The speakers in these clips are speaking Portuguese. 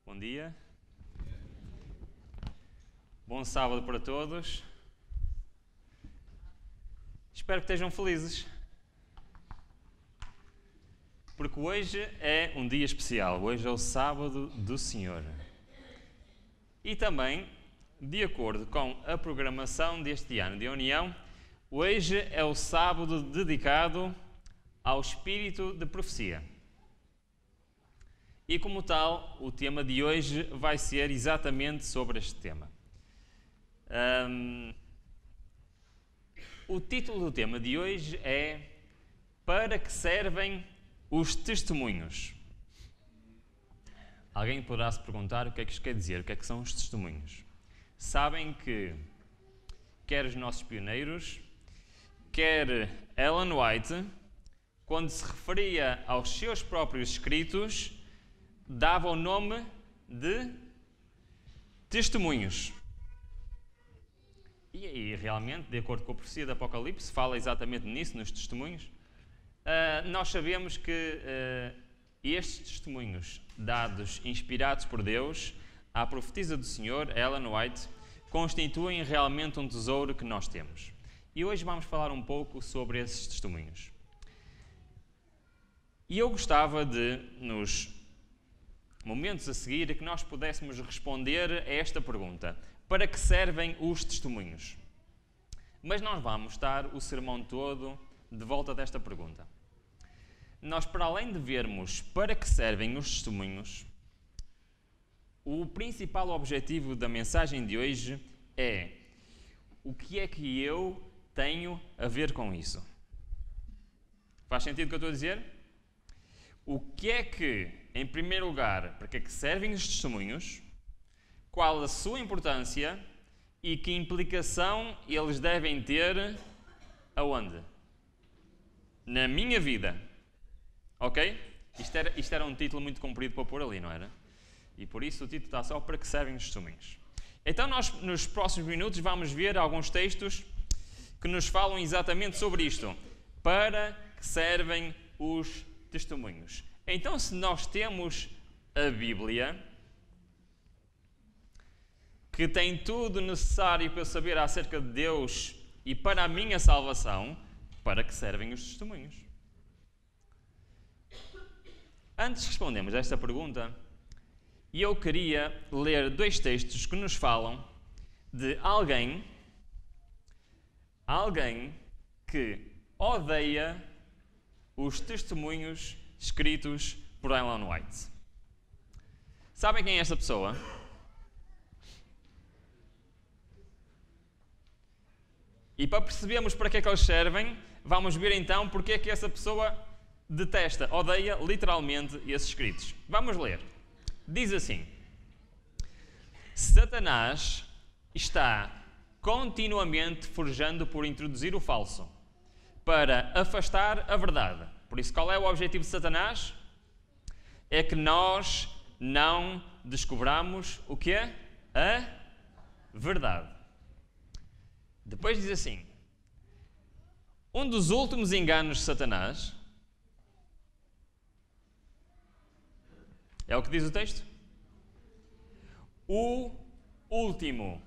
Bom dia. Bom sábado para todos. Espero que estejam felizes. Porque hoje é um dia especial. Hoje é o sábado do Senhor. E também, de acordo com a programação deste ano de União, hoje é o sábado dedicado ao espírito de profecia. E como tal, o tema de hoje vai ser exatamente sobre este tema. O título do tema de hoje é Para que servem os testemunhos? Alguém poderá se perguntar o que é que isto quer dizer, o que é que são os testemunhos? Sabem que quer os nossos pioneiros, quer Ellen White, quando se referia aos seus próprios escritos, dava o nome de testemunhos. E aí, realmente, de acordo com a profecia do Apocalipse, fala exatamente nisso, nos testemunhos. Nós sabemos que estes testemunhos, dados, inspirados por Deus, à profetisa do Senhor, Ellen White, constituem realmente um tesouro que nós temos. E hoje vamos falar um pouco sobre esses testemunhos. E eu gostava de, nos momentos a seguir, que nós pudéssemos responder a esta pergunta. Para que servem os testemunhos? Mas nós vamos estar o sermão todo de volta desta pergunta. Nós, para além de vermos para que servem os testemunhos, o principal objetivo da mensagem de hoje é o que é que eu tenho a ver com isso? Faz sentido o que eu estou a dizer? O que é que, em primeiro lugar, para que é que servem os testemunhos? Qual a sua importância e que implicação eles devem ter aonde? Na minha vida. Ok? Isto era um título muito comprido para pôr ali, não era? E por isso o título está só para que servem os testemunhos. Então nós, nos próximos minutos, vamos ver alguns textos que nos falam exatamente sobre isto. Para que servem os testemunhos. Então, se nós temos a Bíblia, que tem tudo necessário para saber acerca de Deus e para a minha salvação, para que servem os testemunhos? Antes de respondermos a esta pergunta, eu queria ler dois textos que nos falam de alguém que odeia os testemunhos escritos por Ellen White. Sabem quem é esta pessoa? E para percebermos para que é que eles servem, vamos ver então porque é que essa pessoa detesta, odeia literalmente esses escritos. Vamos ler. Diz assim: Satanás está continuamente forjando por introduzir o falso, para afastar a verdade. Por isso, qual é o objetivo de Satanás? É que nós não descobramos o que é a verdade. Depois diz assim: um dos últimos enganos de Satanás é o que diz o texto? O último.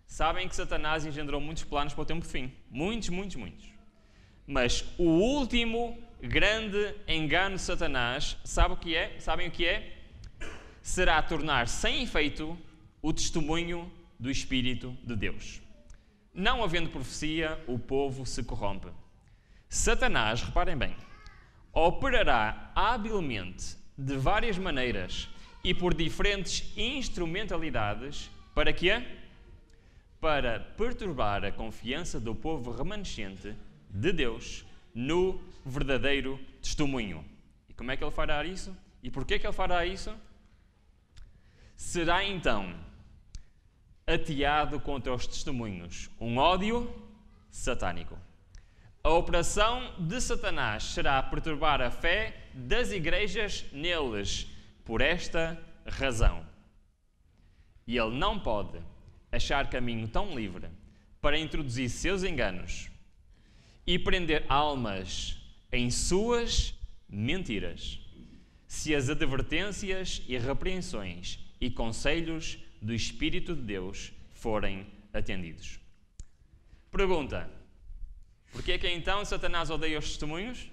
Sabem que Satanás engendrou muitos planos para o tempo de fim. Muitos. Mas o último grande engano de Satanás, sabem o que é? Será tornar sem efeito o testemunho do Espírito de Deus. Não havendo profecia, o povo se corrompe. Satanás, reparem bem, operará habilmente, de várias maneiras e por diferentes instrumentalidades, para quê? Para perturbar a confiança do povo remanescente de Deus no verdadeiro testemunho. E como é que ele fará isso? E porquê que ele fará isso? Será então ateado contra os testemunhos um ódio satânico. A operação de Satanás será perturbar a fé das igrejas neles, por esta razão. E ele não pode achar caminho tão livre para introduzir seus enganos e prender almas em suas mentiras, se as advertências e repreensões e conselhos do Espírito de Deus forem atendidos. Pergunta: porquê é que então Satanás odeia os testemunhos?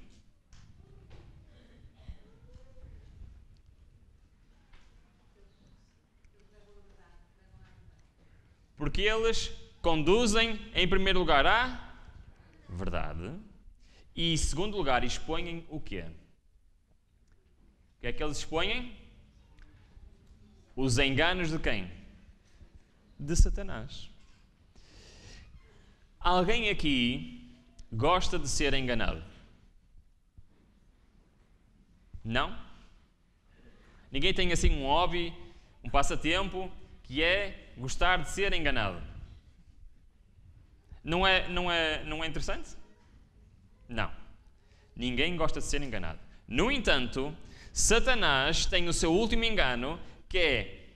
Porque eles conduzem, em primeiro lugar, à verdade e, em segundo lugar, expõem o quê? O que é que eles expõem? Os enganos de quem? De Satanás. Alguém aqui gosta de ser enganado? Não? Ninguém tem assim um hobby, um passatempo, que é gostar de ser enganado? Não é interessante? Não. Ninguém gosta de ser enganado. No entanto, Satanás tem o seu último engano, que é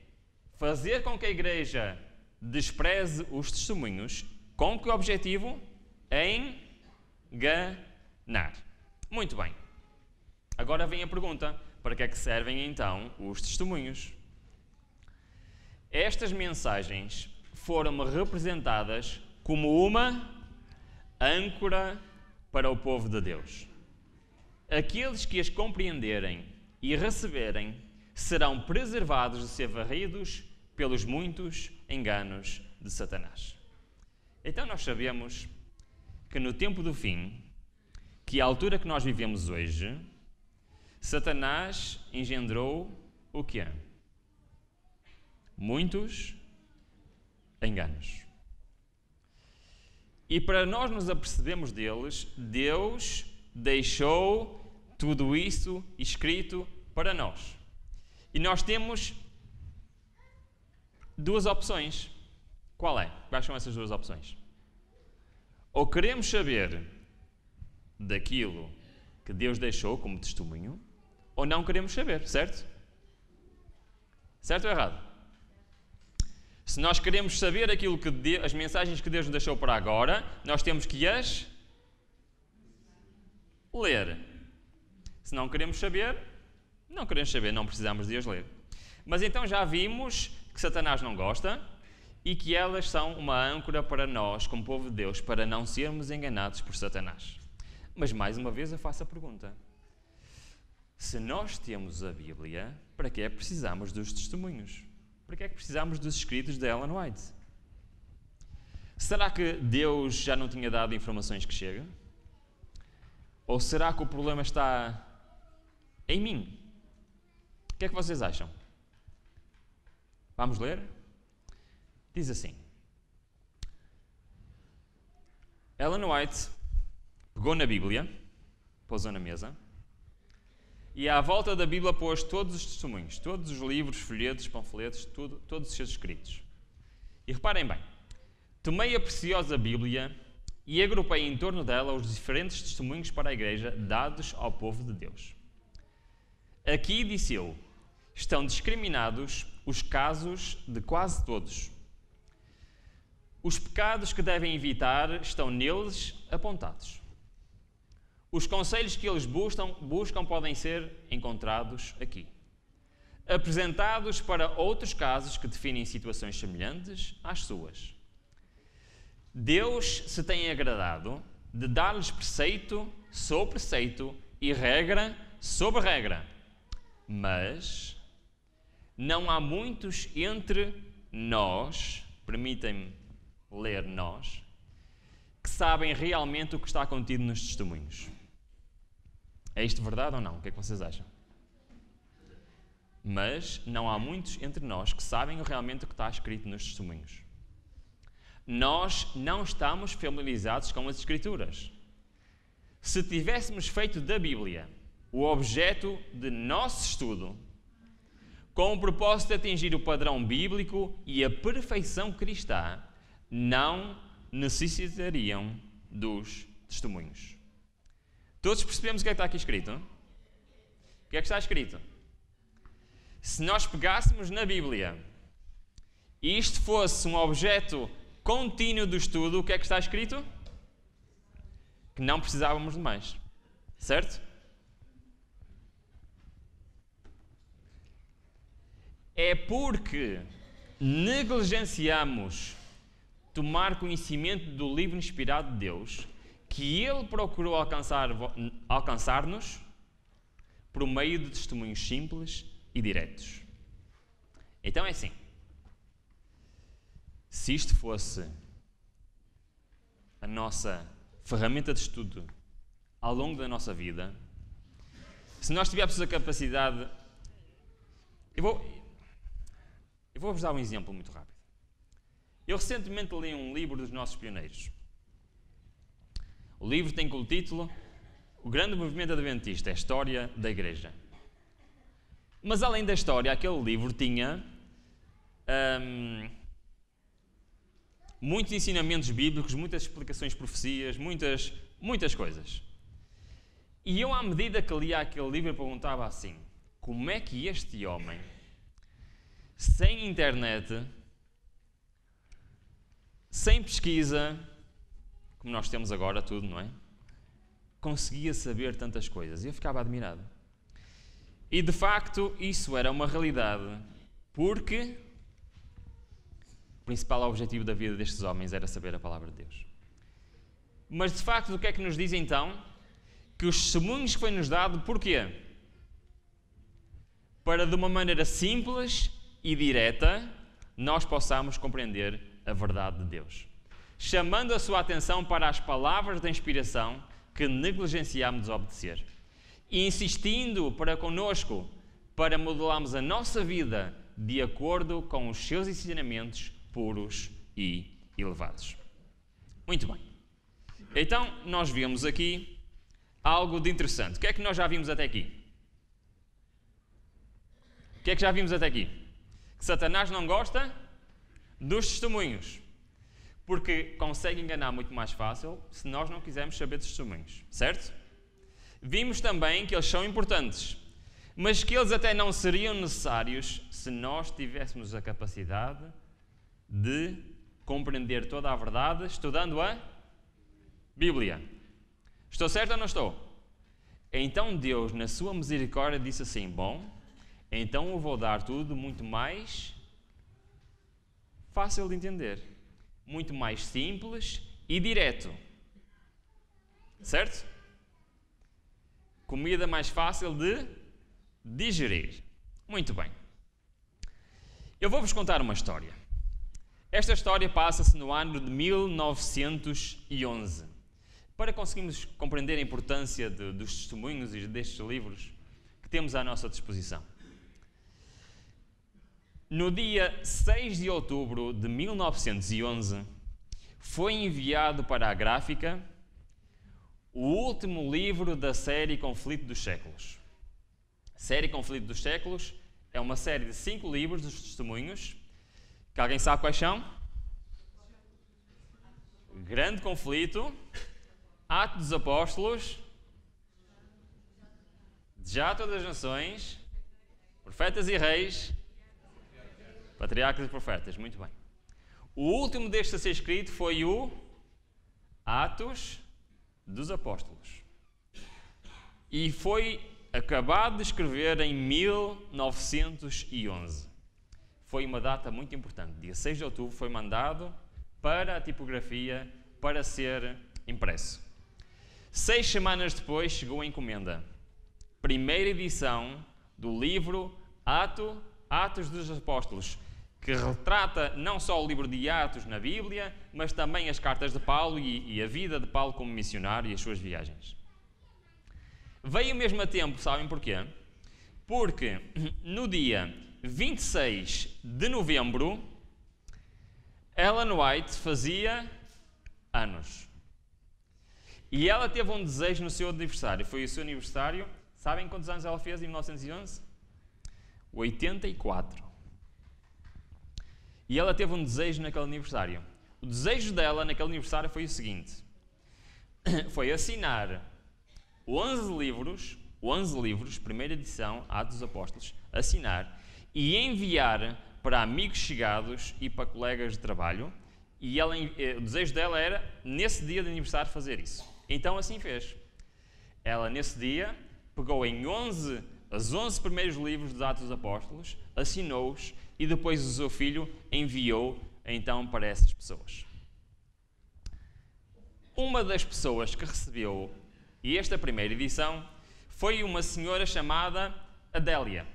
fazer com que a igreja despreze os testemunhos. Com que objetivo? Enganar. Muito bem. Agora vem a pergunta: para que é que servem então os testemunhos? Estas mensagens foram representadas como uma âncora para o povo de Deus. Aqueles que as compreenderem e receberem serão preservados de ser varridos pelos muitos enganos de Satanás. Então nós sabemos que no tempo do fim, que é a altura que nós vivemos hoje, Satanás engendrou o quê? Muitos enganos. E para nós nos apercebermos deles, Deus deixou tudo isso escrito para nós. E nós temos duas opções. Qual é? Quais são essas duas opções? Ou queremos saber daquilo que Deus deixou como testemunho, ou não queremos saber, certo? Certo ou errado? Se nós queremos saber aquilo que as mensagens que Deus nos deixou para agora, nós temos que as ler. Se não queremos saber, não precisamos de as ler. Mas então já vimos que Satanás não gosta e que elas são uma âncora para nós, como povo de Deus, para não sermos enganados por Satanás. Mas mais uma vez eu faço a pergunta: se nós temos a Bíblia, para que é que precisamos dos testemunhos? Para que é que precisamos dos escritos de Ellen White? Será que Deus já não tinha dado informações que chegam? Ou será que o problema está em mim? O que é que vocês acham? Vamos ler? Diz assim: Ellen White pegou na Bíblia, pôs-a na mesa, e à volta da Bíblia pôs todos os testemunhos, todos os livros, folhetos, panfletos, todos os seus escritos. E reparem bem, tomei a preciosa Bíblia e agrupei em torno dela os diferentes testemunhos para a Igreja dados ao povo de Deus. Aqui, disse eu, estão discriminados os casos de quase todos. Os pecados que devem evitar estão neles apontados. Os conselhos que eles buscam podem ser encontrados aqui. Apresentados para outros casos que definem situações semelhantes às suas. Deus se tem agradado de dar-lhes preceito sobre preceito e regra sobre regra. Mas não há muitos entre nós, permitem-me ler nós, que sabem realmente o que está contido nos testemunhos. É isto verdade ou não? O que é que vocês acham? Mas não há muitos entre nós que sabem realmente o que está escrito nos testemunhos. Nós não estamos familiarizados com as Escrituras. Se tivéssemos feito da Bíblia o objeto de nosso estudo, com o propósito de atingir o padrão bíblico e a perfeição cristã, não necessitariam dos testemunhos. Todos percebemos o que é que está aqui escrito? O que é que está escrito? Se nós pegássemos na Bíblia e isto fosse um objeto contínuo do estudo, o que é que está escrito? Que não precisávamos de mais. Certo? é porque negligenciamos tomar conhecimento do livro inspirado de Deus que Ele procurou alcançar-nos por meio de testemunhos simples e diretos. Então é assim, se isto fosse a nossa ferramenta de estudo ao longo da nossa vida, se nós tivéssemos a capacidade... Eu vou-vos dar um exemplo muito rápido. Eu recentemente li um livro dos nossos pioneiros. O livro tem como título O Grande Movimento Adventista, a História da Igreja. Mas além da história, aquele livro tinha muitos ensinamentos bíblicos, muitas explicações de profecias, muitas coisas. E eu, à medida que lia aquele livro, perguntava assim, como é que este homem, sem internet, sem pesquisa, como nós temos agora tudo, não é? Conseguia saber tantas coisas. E eu ficava admirado. E, de facto, isso era uma realidade, porque o principal objetivo da vida destes homens era saber a palavra de Deus. Mas, de facto, o que é que nos diz, então? Que os testemunhos que foi-nos dado, porquê? Para, de uma maneira simples e direta, nós possamos compreender a verdade de Deus. Chamando a sua atenção para as palavras da inspiração que negligenciámos desobedecer. E insistindo para conosco, para modelarmos a nossa vida de acordo com os seus ensinamentos puros e elevados. Muito bem. Então, nós vimos aqui algo de interessante. O que é que nós já vimos até aqui? O que é que já vimos até aqui? Que Satanás não gosta dos testemunhos. Porque consegue enganar muito mais fácil se nós não quisermos saber de testemunhos. Certo? Vimos também que eles são importantes, mas que eles até não seriam necessários se nós tivéssemos a capacidade de compreender toda a verdade estudando a Bíblia. Estou certo ou não estou? Então Deus, na sua misericórdia, disse assim, bom, então eu vou dar tudo muito mais fácil de entender, muito mais simples e direto. Certo? Comida mais fácil de digerir. Muito bem. Eu vou-vos contar uma história. Esta história passa-se no ano de 1911. Para conseguirmos compreender a importância dos testemunhos e destes livros que temos à nossa disposição. No dia 6 de outubro de 1911, foi enviado para a gráfica o último livro da série Conflito dos Séculos. A série Conflito dos Séculos é uma série de 5 livros dos testemunhos, que alguém sabe quais são? Grande Conflito, Atos dos Apóstolos, Desato das Nações, Profetas e Reis, Patriarcas e Profetas. Muito bem. O último destes a ser escrito foi o Atos dos Apóstolos. E foi acabado de escrever em 1911. Foi uma data muito importante. Dia 6 de outubro foi mandado para a tipografia para ser impresso. 6 semanas depois chegou a encomenda. Primeira edição do livro Atos dos Apóstolos, que retrata não só o livro de Atos na Bíblia, mas também as cartas de Paulo e a vida de Paulo como missionário e as suas viagens. Veio mesmo a tempo, sabem porquê? Porque no dia 26 de novembro, Ellen White fazia anos. E ela teve um desejo no seu aniversário. Foi o seu aniversário. Sabem quantos anos ela fez em 1911? 84. E ela teve um desejo naquele aniversário. O desejo dela naquele aniversário foi o seguinte. Foi assinar 11 livros, primeira edição, Atos dos Apóstolos, assinar e enviar para amigos chegados e para colegas de trabalho. E o desejo dela era, nesse dia de aniversário, fazer isso. Então assim fez. Ela, nesse dia, pegou em 11 os 11 primeiros livros dos Atos dos Apóstolos, assinou-os e depois o seu filho enviou então para essas pessoas. Uma das pessoas que recebeu esta primeira edição foi uma senhora chamada Adélia.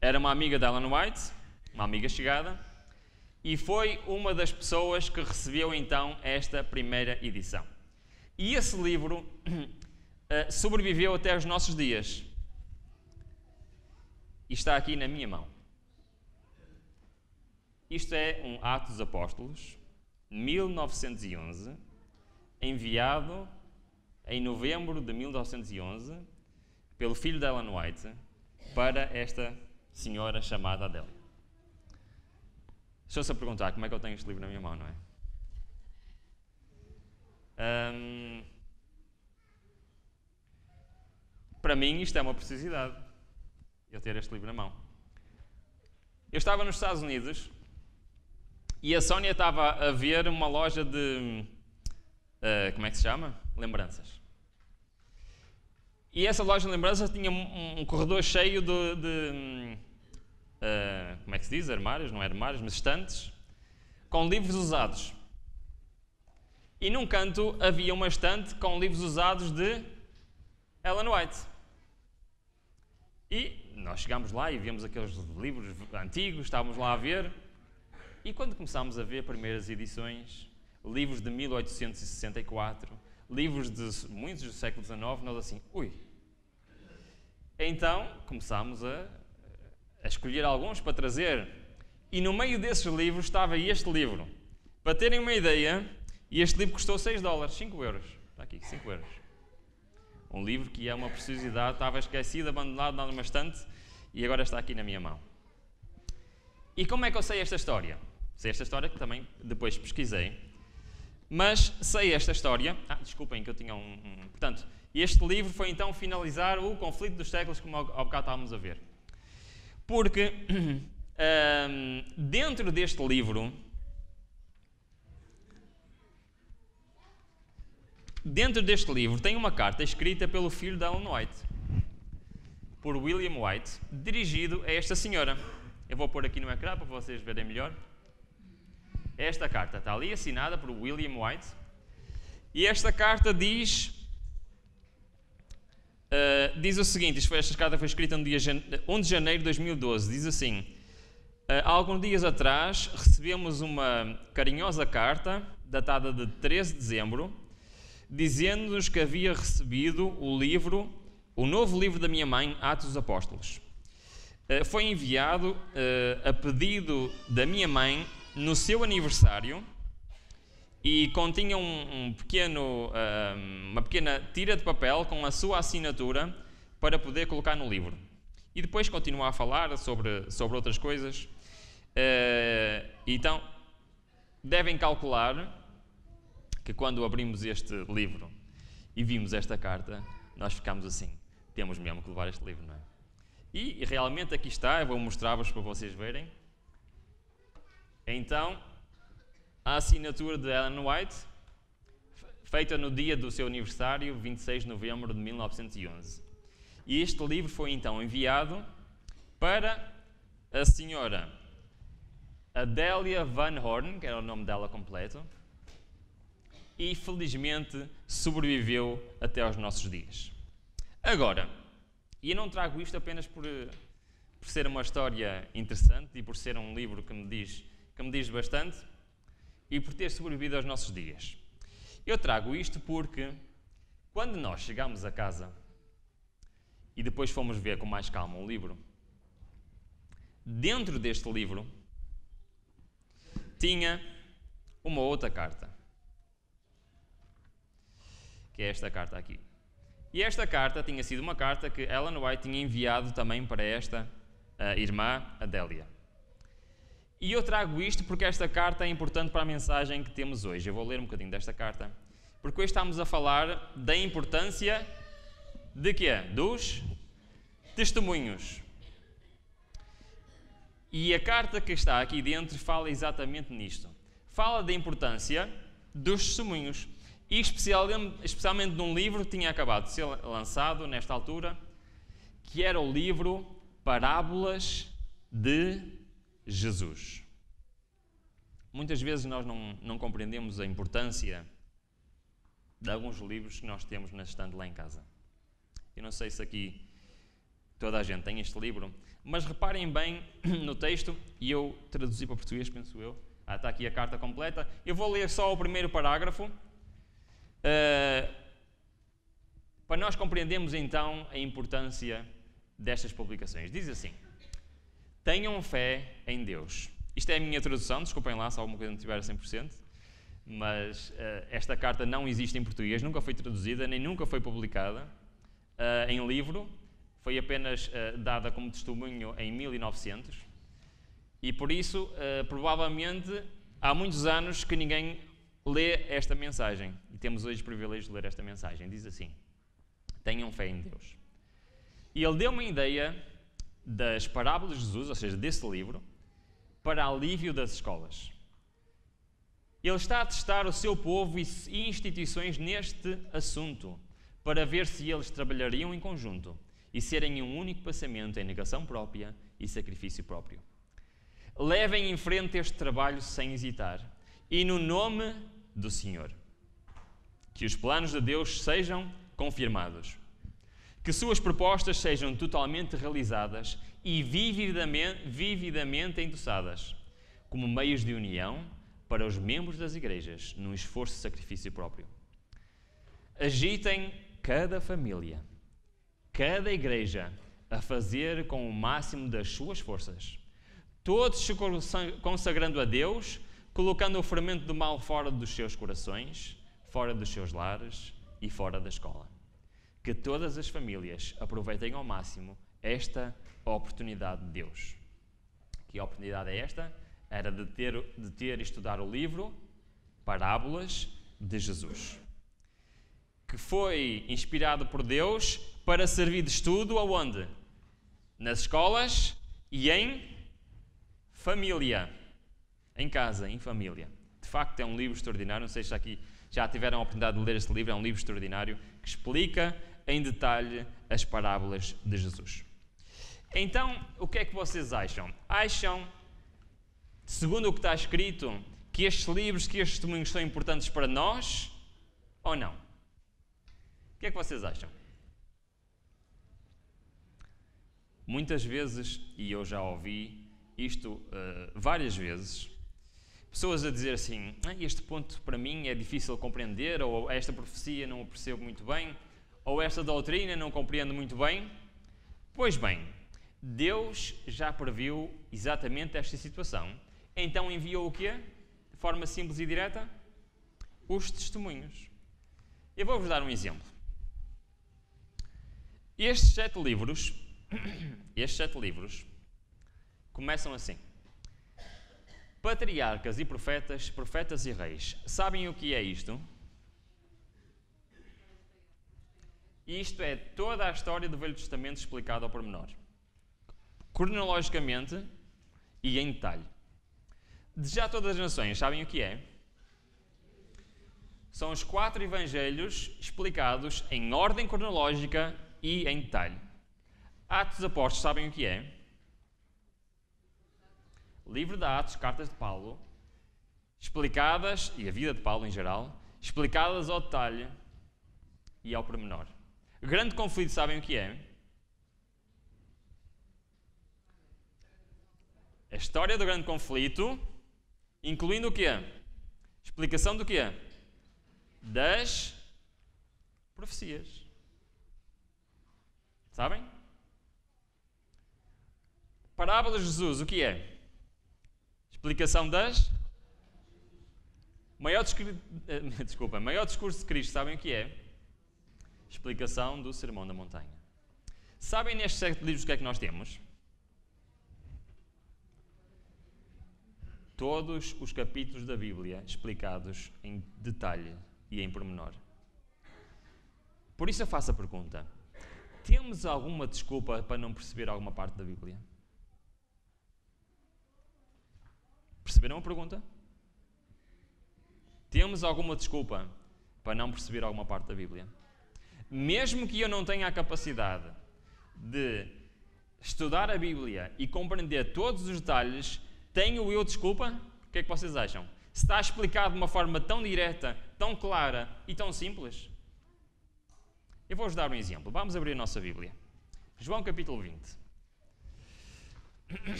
Era uma amiga de Ellen White, uma amiga chegada, e foi uma das pessoas que recebeu então esta primeira edição. E esse livro sobreviveu até aos nossos dias. E está aqui na minha mão. Isto é um Atos dos Apóstolos, 1911, enviado em novembro de 1911 pelo filho de Ellen White para esta senhora chamada Adélia. Estou-se a perguntar como é que eu tenho este livro na minha mão, não é? Para mim isto é uma precisidade, eu ter este livro na mão. Eu estava nos Estados Unidos e a Sónia estava a ver uma loja de, como é que se chama? Lembranças. E essa loja de lembranças tinha um corredor cheio de como é que se diz? Armários, não é armários, mas estantes, com livros usados. E num canto havia uma estante com livros usados de Ellen White. E nós chegámos lá e vimos aqueles livros antigos, estávamos lá a ver. E quando começámos a ver primeiras edições, livros de 1864, livros de muitos do século XIX, nós assim, ui. Então começámos a escolher alguns para trazer. E no meio desses livros estava este livro. Para terem uma ideia, este livro custou $6, 5 euros. Está aqui, 5 euros. Um livro que é uma preciosidade, estava esquecido, abandonado numa estante e agora está aqui na minha mão. E como é que eu sei esta história? Sei esta história que também depois pesquisei, mas sei esta história... desculpem que eu tinha Portanto, este livro foi então finalizar o conflito dos séculos, como ao bocado estávamos a ver. Porque dentro deste livro... Dentro deste livro tem uma carta escrita pelo filho de Ellen White, por William White, dirigido a esta senhora. Eu vou pôr aqui no ecrã para vocês verem melhor. Esta carta está ali assinada por William White. E esta carta diz o seguinte, esta carta foi escrita no dia 1 de janeiro de 2012, diz assim: há alguns dias atrás recebemos uma carinhosa carta, datada de 13 de dezembro, dizendo-nos que havia recebido o novo livro da minha mãe, Atos dos Apóstolos. Foi enviado a pedido da minha mãe no seu aniversário e continha uma pequena tira de papel com a sua assinatura para poder colocar no livro. E depois continua a falar sobre outras coisas. Então, devem calcular que quando abrimos este livro e vimos esta carta, nós ficámos assim, temos mesmo que levar este livro, não é? E realmente aqui está, eu vou mostrar-vos para vocês verem. Então, a assinatura de Ellen White, feita no dia do seu aniversário, 26 de novembro de 1911. E este livro foi então enviado para a senhora Adélia Van Horn, que era o nome dela completo, e felizmente sobreviveu até aos nossos dias. Agora, e eu não trago isto apenas por ser uma história interessante e por ser um livro que me diz bastante e por ter sobrevivido aos nossos dias. Eu trago isto porque quando nós chegámos a casa e depois fomos ver com mais calma o livro, dentro deste livro tinha uma outra carta, que é esta carta aqui. E esta carta tinha sido uma carta que Ellen White tinha enviado também para esta irmã Adélia. E eu trago isto porque esta carta é importante para a mensagem que temos hoje. Eu vou ler um bocadinho desta carta, porque hoje estamos a falar da importância de quê? Dos testemunhos. E a carta que está aqui dentro fala exatamente nisto. Fala da importância dos testemunhos. e especialmente num livro que tinha acabado de ser lançado nesta altura, que era o livro Parábolas de Jesus. Muitas vezes nós não compreendemos a importância de alguns livros que nós temos na estante lá em casa. Eu não sei se aqui toda a gente tem este livro, mas reparem bem no texto, e eu traduzi para português, penso eu. Está aqui a carta completa. Eu vou ler só o primeiro parágrafo, para nós compreendermos então a importância destas publicações. Diz assim: tenham fé em Deus. Isto é a minha tradução, desculpem lá se alguma coisa não estiver a 100%, mas esta carta não existe em português, nunca foi traduzida, nem nunca foi publicada em livro, foi apenas dada como testemunho em 1900, e por isso, provavelmente, há muitos anos que ninguém lê esta mensagem, e temos hoje o privilégio de ler esta mensagem. Diz assim: tenham fé em Deus. E ele deu uma ideia das parábolas de Jesus, ou seja, desse livro, para alívio das escolas. Ele está a testar o seu povo e instituições neste assunto, para ver se eles trabalhariam em conjunto e serem um único pensamento em negação própria e sacrifício próprio. Levem em frente este trabalho sem hesitar, e no nome do Senhor. Que os planos de Deus sejam confirmados. Que suas propostas sejam totalmente realizadas e vividamente endossadas, como meios de união para os membros das igrejas, num esforço de sacrifício próprio. Agitem cada família, cada igreja, a fazer com o máximo das suas forças, todos se consagrando a Deus, colocando o fermento do mal fora dos seus corações, fora dos seus lares e fora da escola. Que todas as famílias aproveitem ao máximo esta oportunidade de Deus. Que oportunidade é esta? Era de ter e estudar o livro Parábolas de Jesus, que foi inspirado por Deus para servir de estudo aonde? Nas escolas e em família. Em casa, em família. De facto, é um livro extraordinário. Não sei se aqui já tiveram a oportunidade de ler este livro. É um livro extraordinário que explica em detalhe as parábolas de Jesus. Então, o que é que vocês acham? Acham, segundo o que está escrito, que estes livros, que estes testemunhos são importantes para nós ou não? O que é que vocês acham? Muitas vezes, e eu já ouvi isto várias vezes, pessoas a dizer assim: este ponto para mim é difícil compreender, ou esta profecia não o percebo muito bem, ou esta doutrina não compreendo muito bem. Pois bem, Deus já previu exatamente esta situação. Então enviou o quê? De forma simples e direta? Os testemunhos. Eu vou-vos dar um exemplo. Estes 7 livros começam assim: patriarcas e profetas, profetas e reis. Sabem o que é isto? Isto é toda a história do Velho Testamento explicada ao pormenor, cronologicamente e em detalhe. De já todas as nações, sabem o que é? São os 4 evangelhos explicados em ordem cronológica e em detalhe. Atos dos Apóstolos, sabem o que é? Livro de Atos, cartas de Paulo, explicadas, e a vida de Paulo em geral, explicadas ao detalhe e ao pormenor. Grande Conflito, sabem o que é? A história do Grande Conflito, incluindo o quê? Explicação do quê? Das profecias. Sabem? Parábolas de Jesus, o que é? Explicação das... Maior discurso de Cristo, sabem o que é? Explicação do Sermão da Montanha. Sabem nestes 7 livros o que é que nós temos? Todos os capítulos da Bíblia explicados em detalhe e em pormenor. Por isso eu faço a pergunta: temos alguma desculpa para não perceber alguma parte da Bíblia? Perceberam a pergunta? Temos alguma desculpa para não perceber alguma parte da Bíblia. Mesmo que eu não tenha a capacidade de estudar a Bíblia e compreender todos os detalhes, tenho eu desculpa? O que é que vocês acham? Se está explicado de uma forma tão direta, tão clara e tão simples? Eu vou-vos dar um exemplo. Vamos abrir a nossa Bíblia. João capítulo 20.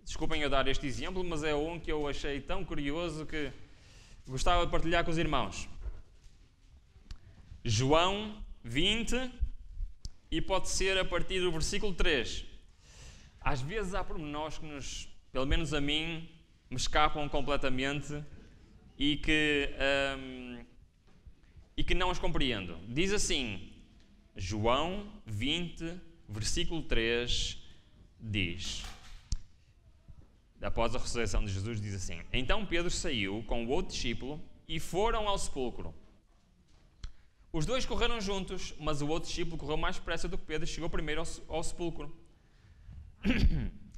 Desculpem eu dar este exemplo, mas é um que eu achei tão curioso que gostava de partilhar com os irmãos. João 20, e pode ser a partir do versículo 3. Às vezes há pormenores que pelo menos a mim, me escapam completamente e que não os compreendo. Diz assim, João 20, versículo 3, diz, após a ressurreição de Jesus, diz assim, então Pedro saiu com o outro discípulo e foram ao sepulcro. Os dois correram juntos, mas o outro discípulo correu mais depressa do que Pedro e chegou primeiro ao sepulcro.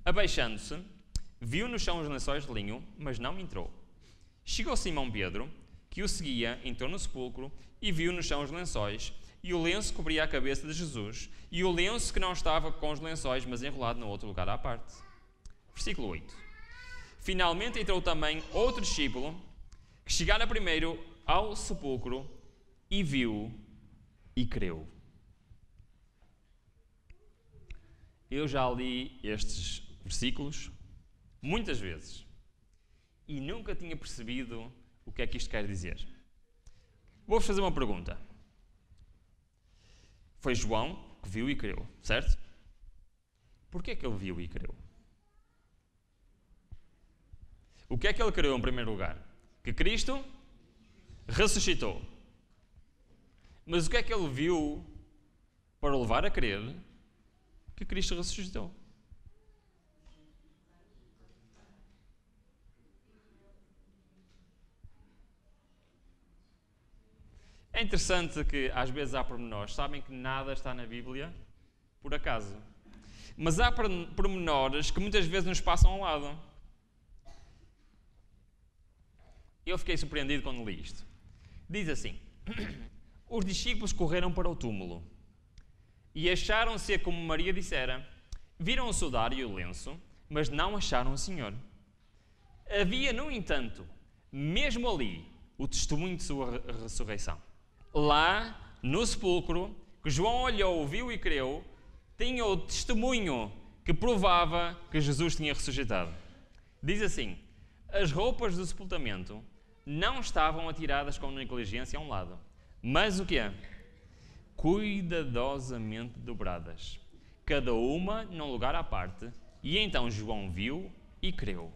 Abaixando-se, viu no chão os lençóis de linho, mas não entrou. Chegou Simão Pedro, que o seguia, entrou no sepulcro e viu no chão os lençóis, e o lenço cobria a cabeça de Jesus, e o lenço que não estava com os lençóis, mas enrolado no outro lugar à parte. Versículo 8. Finalmente entrou também outro discípulo, que chegara primeiro ao sepulcro, e viu e creu. Eu já li estes versículos muitas vezes e nunca tinha percebido o que é que isto quer dizer. Vou-vos fazer uma pergunta. Foi João que viu e creu, certo? Porquê que ele viu e creu? O que é que ele creu em primeiro lugar? Que Cristo ressuscitou. Mas o que é que ele viu para o levar a crer que Cristo ressuscitou? É interessante que às vezes há pormenores, sabem que nada está na Bíblia por acaso. Mas há pormenores que muitas vezes nos passam ao lado. Eu fiquei surpreendido quando li isto. Diz assim, os discípulos correram para o túmulo e acharam-se como Maria dissera, viram o sudário e o lenço, mas não acharam o Senhor. Havia, no entanto, mesmo ali, o testemunho de sua ressurreição. Lá, no sepulcro, que João olhou, viu e creu, tinha o testemunho que provava que Jesus tinha ressuscitado. Diz assim, as roupas do sepultamento não estavam atiradas com negligência a um lado, mas o que é? Cuidadosamente dobradas, cada uma num lugar à parte, e então João viu e creu.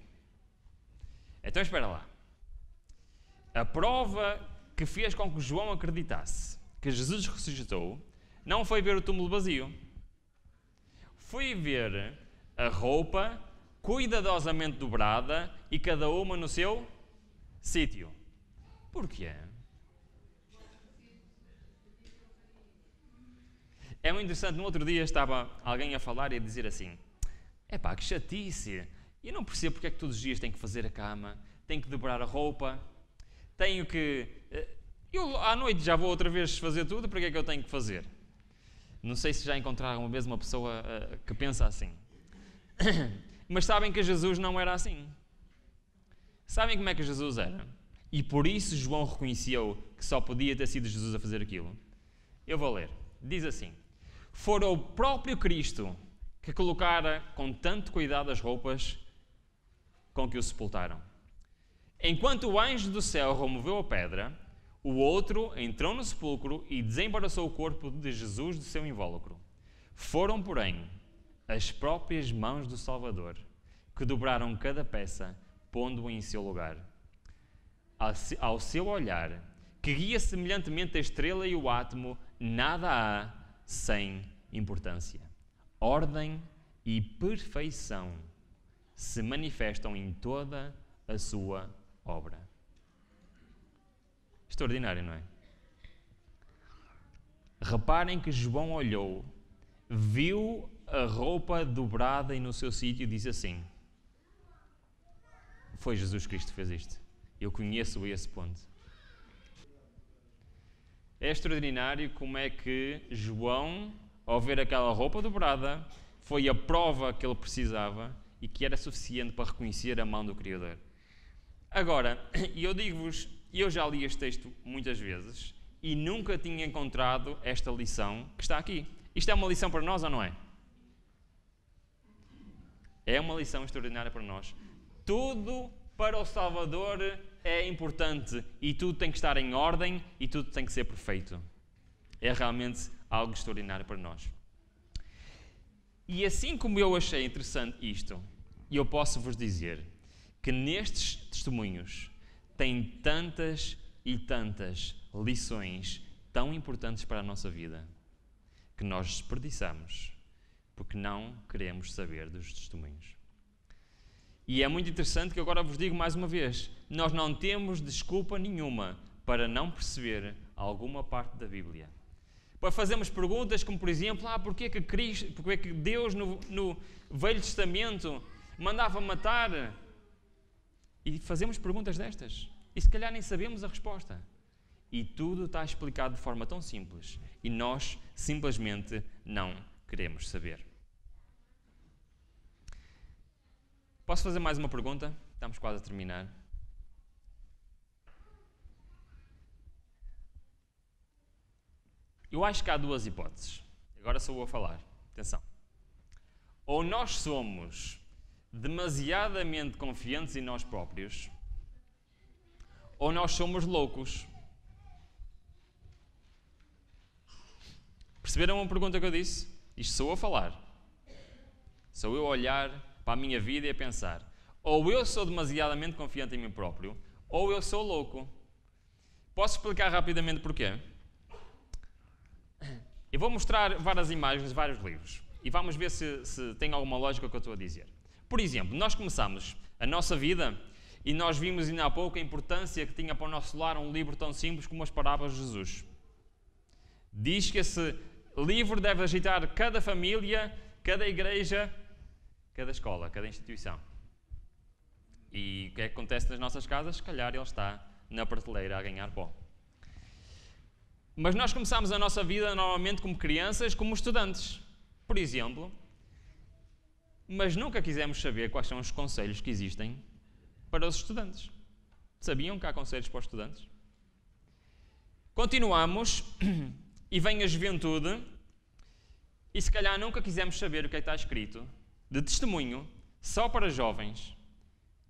Então espera lá. A prova que fez com que João acreditasse que Jesus ressuscitou não foi ver o túmulo vazio. Foi ver a roupa cuidadosamente dobrada e cada uma no seu sítio. Porquê? É muito interessante, no outro dia estava alguém a falar e a dizer assim, epá, que chatice, eu não percebo porque é que todos os dias tenho que fazer a cama, tenho que dobrar a roupa, tenho que... Eu à noite já vou outra vez fazer tudo, porque é que eu tenho que fazer? Não sei se já encontraram uma vez uma pessoa que pensa assim. Mas sabem que Jesus não era assim. Sabem como é que Jesus era? E por isso João reconheceu que só podia ter sido Jesus a fazer aquilo. Eu vou ler. Diz assim, fora o próprio Cristo que colocara com tanto cuidado as roupas com que o sepultaram. Enquanto o anjo do céu removeu a pedra, o outro entrou no sepulcro e desembaraçou o corpo de Jesus do seu invólucro. Foram, porém, as próprias mãos do Salvador que dobraram cada peça, pondo-a em seu lugar. Ao seu olhar, que guia semelhantemente a estrela e o átomo, nada há sem importância. Ordem e perfeição se manifestam em toda a sua obra. Extraordinário, não é? Reparem que João olhou, viu a roupa dobrada e no seu sítio e disse assim, foi Jesus Cristo que fez isto. Eu conheço a esse ponto. É extraordinário como é que João, ao ver aquela roupa dobrada, foi a prova que ele precisava e que era suficiente para reconhecer a mão do Criador. Agora, eu digo-vos, eu já li este texto muitas vezes e nunca tinha encontrado esta lição que está aqui. Isto é uma lição para nós ou não é? É uma lição extraordinária para nós. Tudo para o Salvador é importante e tudo tem que estar em ordem e tudo tem que ser perfeito. É realmente algo extraordinário para nós. E assim como eu achei interessante isto, eu posso vos dizer que nestes testemunhos tem tantas e tantas lições tão importantes para a nossa vida que nós desperdiçamos porque não queremos saber dos testemunhos. E é muito interessante que agora vos digo mais uma vez, nós não temos desculpa nenhuma para não perceber alguma parte da Bíblia. Para fazermos perguntas como, por exemplo, porquê que Deus no Velho Testamento mandava matar? E fazemos perguntas destas. E se calhar nem sabemos a resposta. E tudo está explicado de forma tão simples. E nós simplesmente não queremos saber. Posso fazer mais uma pergunta? Estamos quase a terminar. Eu acho que há duas hipóteses. Agora sou eu a falar. Atenção. Ou nós somos demasiadamente confiantes em nós próprios, ou nós somos loucos. Perceberam a pergunta que eu disse? Isto sou eu a falar. Sou eu a olhar para a minha vida e a pensar, ou eu sou demasiadamente confiante em mim próprio, ou eu sou louco. Posso explicar rapidamente porquê? Eu vou mostrar várias imagens de vários livros e vamos ver se tem alguma lógica o que eu estou a dizer. Por exemplo, nós começamos a nossa vida e nós vimos ainda há pouco a importância que tinha para o nosso lar um livro tão simples como as Parábolas de Jesus. Diz que esse livro deve agitar cada família, cada igreja, cada escola, cada instituição. E o que é que acontece nas nossas casas? Se calhar ele está na prateleira a ganhar pó. Mas nós começamos a nossa vida normalmente como crianças, como estudantes. Por exemplo, mas nunca quisemos saber quais são os conselhos que existem para os estudantes. Sabiam que há conselhos para os estudantes? Continuamos e vem a juventude e se calhar nunca quisemos saber o que é que está escrito de testemunho só para jovens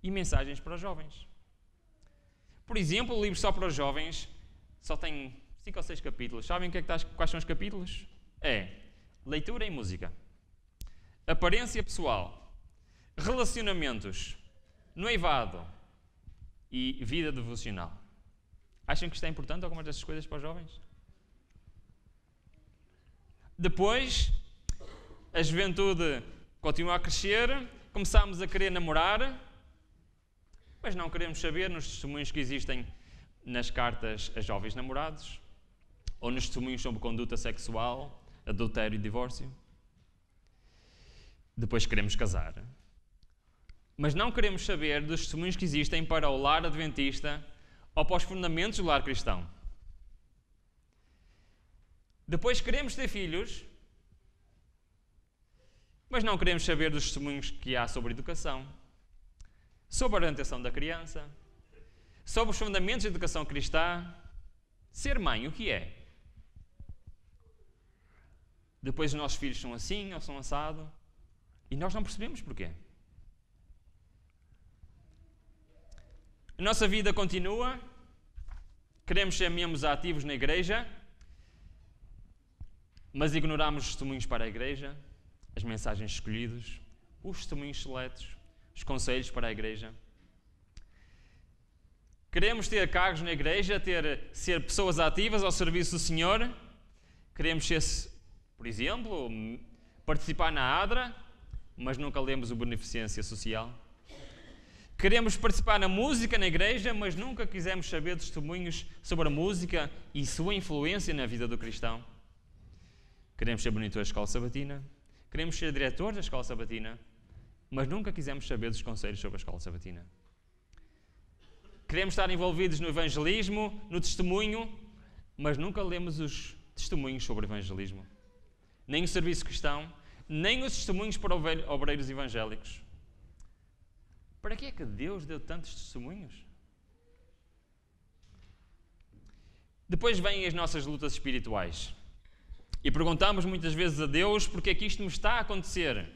e mensagens para os jovens. Por exemplo, o livro só para os jovens só tem 5 ou 6 capítulos. Sabem quais são os capítulos? É leitura e música, aparência pessoal, relacionamentos, noivado e vida devocional. Acham que isto é importante, algumas dessas coisas para os jovens? Depois, a juventude continua a crescer, começamos a querer namorar, mas não queremos saber nos testemunhos que existem nas cartas a jovens namorados, ou nos testemunhos sobre conduta sexual, adultério e divórcio. Depois queremos casar. Mas não queremos saber dos testemunhos que existem para o lar adventista ou para os fundamentos do lar cristão. Depois queremos ter filhos, mas não queremos saber dos testemunhos que há sobre educação, sobre a orientação da criança, sobre os fundamentos da educação cristã. Ser mãe, o que é? Depois os nossos filhos são assim ou são assado e nós não percebemos porquê. A nossa vida continua, queremos ser membros ativos na igreja, mas ignoramos os testemunhos para a igreja, as mensagens escolhidas, os testemunhos seletos, os conselhos para a igreja. Queremos ter cargos na igreja, ser pessoas ativas ao serviço do Senhor. Queremos ser, por exemplo, participar na ADRA, mas nunca lemos o Beneficência Social. Queremos participar na música na igreja, mas nunca quisemos saber testemunhos sobre a música e sua influência na vida do cristão. Queremos ser monitores da escola sabatina. Queremos ser diretores da escola sabatina, mas nunca quisemos saber dos conselhos sobre a escola sabatina. Queremos estar envolvidos no evangelismo, no testemunho, mas nunca lemos os testemunhos sobre o evangelismo, nem o serviço cristão, nem os testemunhos para obreiros evangélicos. Para que é que Deus deu tantos testemunhos? Depois vêm as nossas lutas espirituais. E perguntamos muitas vezes a Deus porque é que isto me está a acontecer.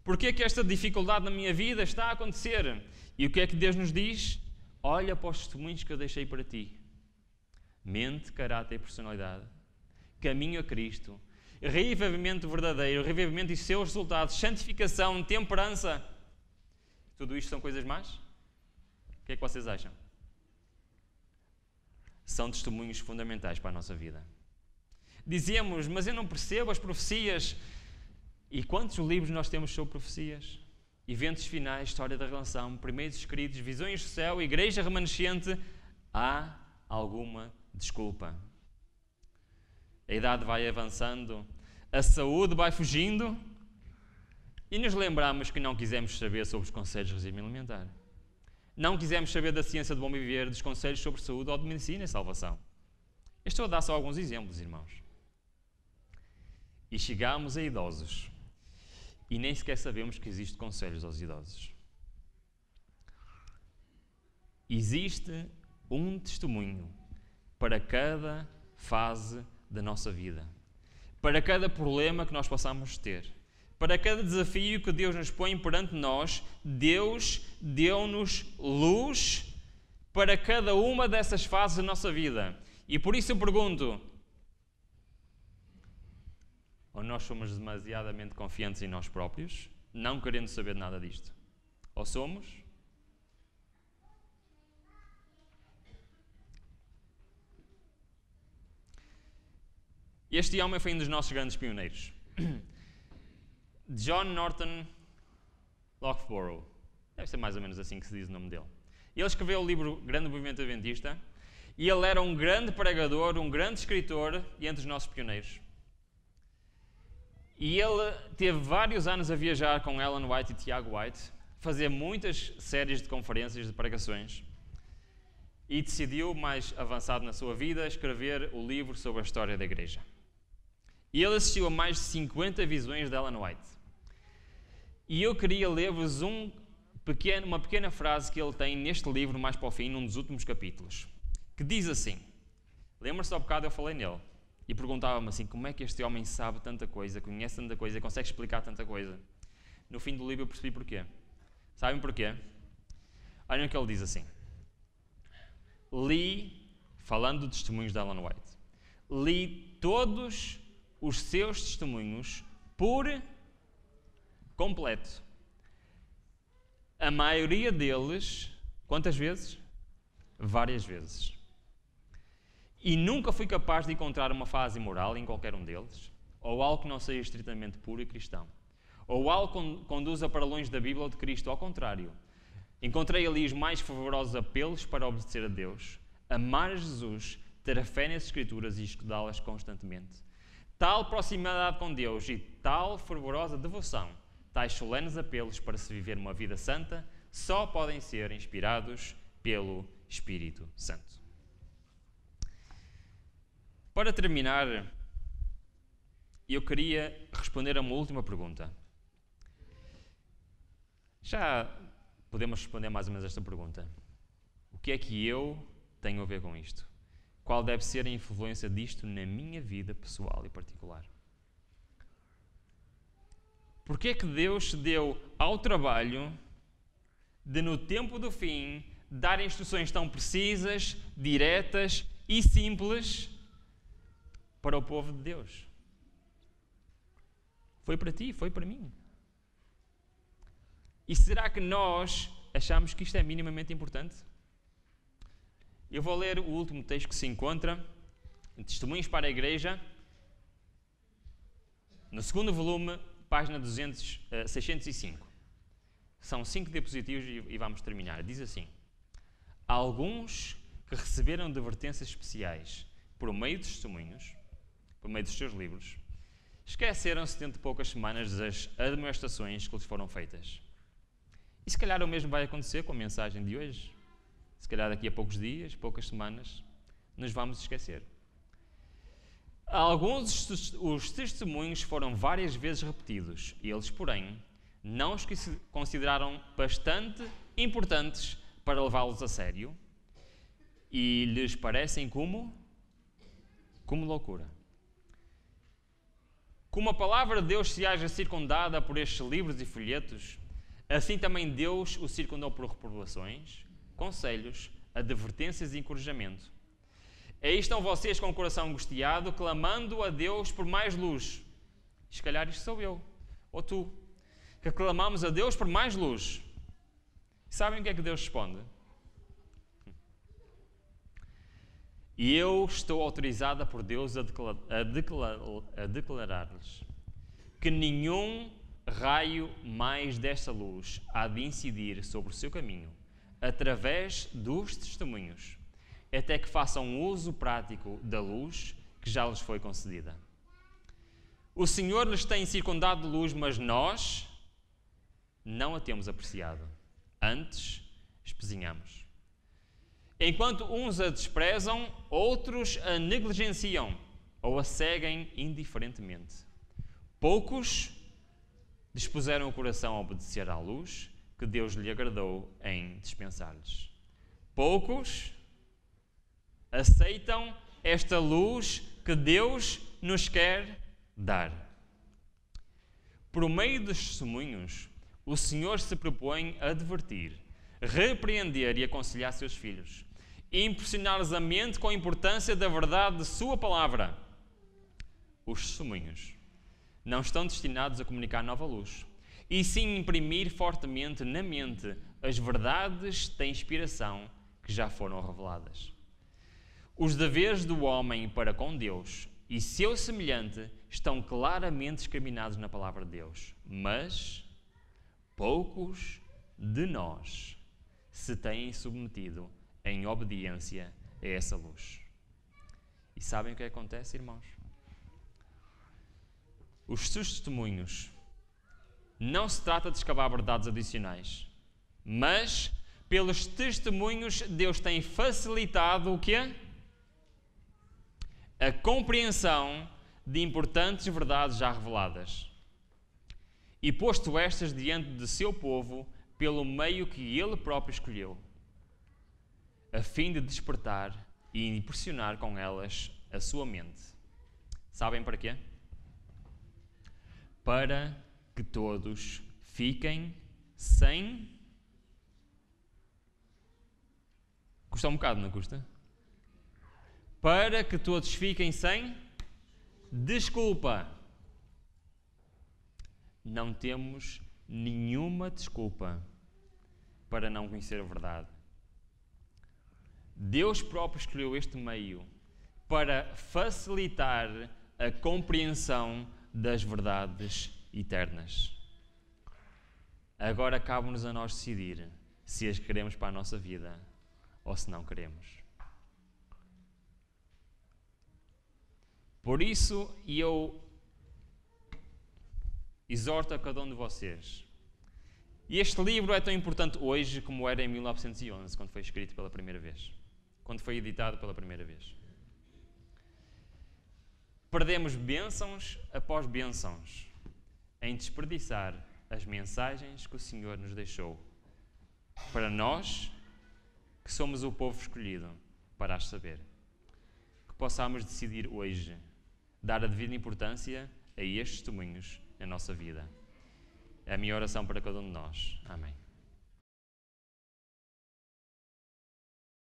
Porque é que esta dificuldade na minha vida está a acontecer? E o que é que Deus nos diz? Olha para os testemunhos que eu deixei para ti. Mente, caráter e personalidade. Caminho a Cristo. Reavivamento verdadeiro. Reavivamento e seus resultados. Santificação, temperança. Tudo isto são coisas más? O que é que vocês acham? São testemunhos fundamentais para a nossa vida. Dizemos, mas eu não percebo as profecias. E quantos livros nós temos sobre profecias? Eventos finais, história da relação, primeiros escritos, visões do céu, igreja remanescente. Há alguma desculpa. A idade vai avançando, a saúde vai fugindo e nos lembramos que não quisemos saber sobre os conselhos de regime alimentar. Não quisemos saber da ciência do bom viver, dos conselhos sobre saúde ou de medicina e salvação. Eu estou a dar só alguns exemplos, irmãos. E chegamos a idosos e nem sequer sabemos que existem conselhos aos idosos. Existe um testemunho para cada fase da nossa vida, para cada problema que nós possamos ter, para cada desafio que Deus nos põe perante nós. Deus deu-nos luz para cada uma dessas fases da nossa vida. E por isso eu pergunto, ou nós somos demasiadamente confiantes em nós próprios, não querendo saber nada disto? Ou somos? Este homem foi um dos nossos grandes pioneiros. John Norton Loughborough. Deve ser mais ou menos assim que se diz o nome dele. Ele escreveu o livro Grande Movimento Adventista e ele era um grande pregador, um grande escritor e entre os nossos pioneiros. E ele teve vários anos a viajar com Ellen White e Tiago White, fazer muitas séries de conferências, de pregações, e decidiu, mais avançado na sua vida, escrever o livro sobre a história da igreja. E ele assistiu a mais de 50 visões de Ellen White. E eu queria ler-vos uma pequena frase que ele tem neste livro, mais para o fim, num dos últimos capítulos, que diz assim, lembra-se há bocado eu falei nele, e perguntava-me assim, como é que este homem sabe tanta coisa, conhece tanta coisa, consegue explicar tanta coisa? No fim do livro eu percebi porquê. Sabem porquê? Olhem o que ele diz assim. Falando de testemunhos de Ellen White, li todos os seus testemunhos por completo. A maioria deles, quantas vezes? Várias vezes. E nunca fui capaz de encontrar uma fase imoral em qualquer um deles, ou algo que não seja estritamente puro e cristão, ou algo que conduza para longe da Bíblia ou de Cristo. Ao contrário, encontrei ali os mais fervorosos apelos para obedecer a Deus, amar Jesus, ter a fé nas Escrituras e estudá-las constantemente. Tal proximidade com Deus e tal fervorosa devoção, tais solenes apelos para se viver uma vida santa, só podem ser inspirados pelo Espírito Santo. Para terminar, eu queria responder a uma última pergunta. Já podemos responder mais ou menos esta pergunta. O que é que eu tenho a ver com isto? Qual deve ser a influência disto na minha vida pessoal e particular? Porque é que Deus se deu ao trabalho de, no tempo do fim, dar instruções tão precisas, diretas e simples para o povo de Deus? Foi para ti, foi para mim. E será que nós achamos que isto é minimamente importante? Eu vou ler o último texto que se encontra em Testemunhos para a Igreja, no segundo volume, página 605. São 5 diapositivos e vamos terminar. Diz assim: alguns que receberam advertências especiais por meio de testemunhos, por meio dos seus livros, esqueceram-se dentro de poucas semanas das admoestações que lhes foram feitas. E se calhar o mesmo vai acontecer com a mensagem de hoje. Se calhar daqui a poucos dias, poucas semanas, nos vamos esquecer. Os testemunhos foram várias vezes repetidos. Eles, porém, não os consideraram bastante importantes para levá-los a sério e lhes parecem como loucura. Como a palavra de Deus se haja circundada por estes livros e folhetos, assim também Deus o circundou por reprovações, conselhos, advertências e encorajamento. Aí estão vocês com o coração angustiado, clamando a Deus por mais luz. E se calhar isto sou eu, ou tu, que clamamos a Deus por mais luz. E sabem o que é que Deus responde? E eu estou autorizada por Deus a declarar-lhes que nenhum raio mais desta luz há de incidir sobre o seu caminho, através dos testemunhos, até que façam uso prático da luz que já lhes foi concedida. O Senhor lhes tem circundado de luz, mas nós não a temos apreciado. Antes, espezinhamos. Enquanto uns a desprezam, outros a negligenciam ou a seguem indiferentemente. Poucos dispuseram o coração a obedecer à luz que Deus lhe agradou em dispensar-lhes. Poucos aceitam esta luz que Deus nos quer dar. Por meio dos testemunhos, o Senhor se propõe a advertir, repreender e aconselhar seus filhos, e impressionar-lhes a mente com a importância da verdade de sua palavra. Os testemunhos não estão destinados a comunicar nova luz, e sim imprimir fortemente na mente as verdades da inspiração que já foram reveladas. Os deveres do homem para com Deus e seu semelhante estão claramente discriminados na palavra de Deus, mas poucos de nós se têm submetido em obediência a essa luz. E sabem o que acontece, irmãos? Os seus testemunhos não se trata de escavar verdades adicionais, mas pelos testemunhos Deus tem facilitado o quê? A compreensão de importantes verdades já reveladas e posto estas diante de seu povo pelo meio que ele próprio escolheu, a fim de despertar e impressionar com elas a sua mente. Sabem para quê? Para que todos fiquem sem... Custa um bocado, não custa? Para que todos fiquem sem desculpa. Não temos nenhuma desculpa para não conhecer a verdade. Deus próprio escolheu este meio para facilitar a compreensão das verdades eternas. Agora cabe-nos a nós decidir se as queremos para a nossa vida ou se não queremos. Por isso, eu exorto a cada um de vocês. E este livro é tão importante hoje como era em 1911, quando foi escrito pela primeira vez. Quando foi editado pela primeira vez. Perdemos bênçãos após bênçãos em desperdiçar as mensagens que o Senhor nos deixou para nós, que somos o povo escolhido para as saber. Que possamos decidir hoje dar a devida importância a estes testemunhos na nossa vida. É a minha oração para cada um de nós. Amém.